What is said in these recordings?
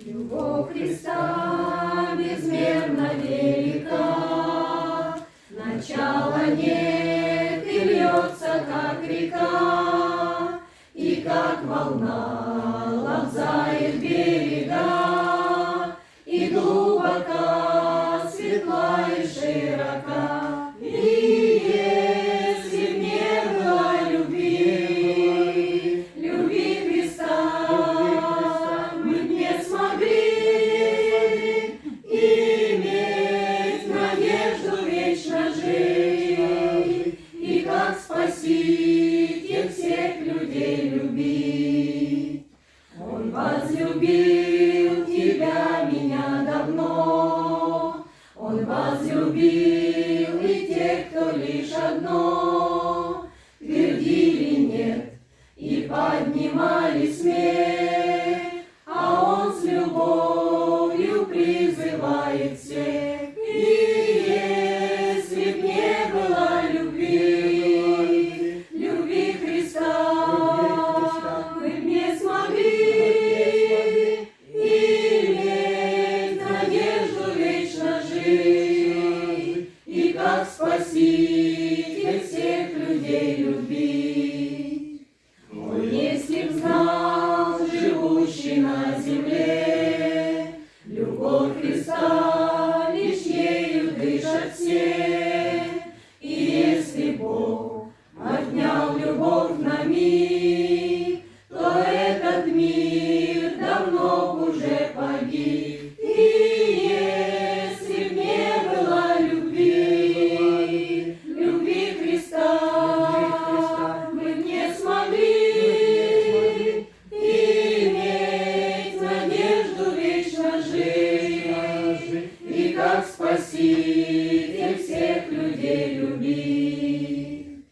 Любовь Христа безмерно велика, начала нет и льется, как река, и как волна лобзает берега, и глубока, светла и широка. И если б не было любви, любви Христа, мы б не смогли иметь надежду вечно жить, и как Спаситель всех людей любить. Он возлюбил тебя, меня давно, Он возлюбил и тех, кто лишь одно твердили нет и поднимали смех, а Он с любовью призывает всех. И если б не было любви, любви Христа, мы б не смогли иметь надежду вечно жить, и как Спаситель всех людей любить. Он, если б знал, живущий на земле, любовь Христа, лишь ею дышат все. И если Бог отнял любовь на миг, то этот мир давно б уже погиб. И если б не было любви, любви Христа, мы б не смогли иметь надежду вечно жить, и как Спаситель всех людей любить.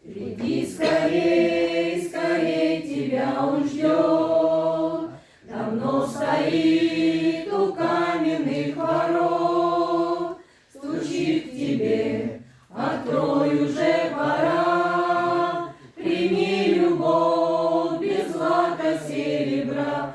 Приди скорей, скорей, тебя Он ждет, давно стоит у каменных ворот, стучит к тебе, открой, уже пора, прими любовь без злака серебра.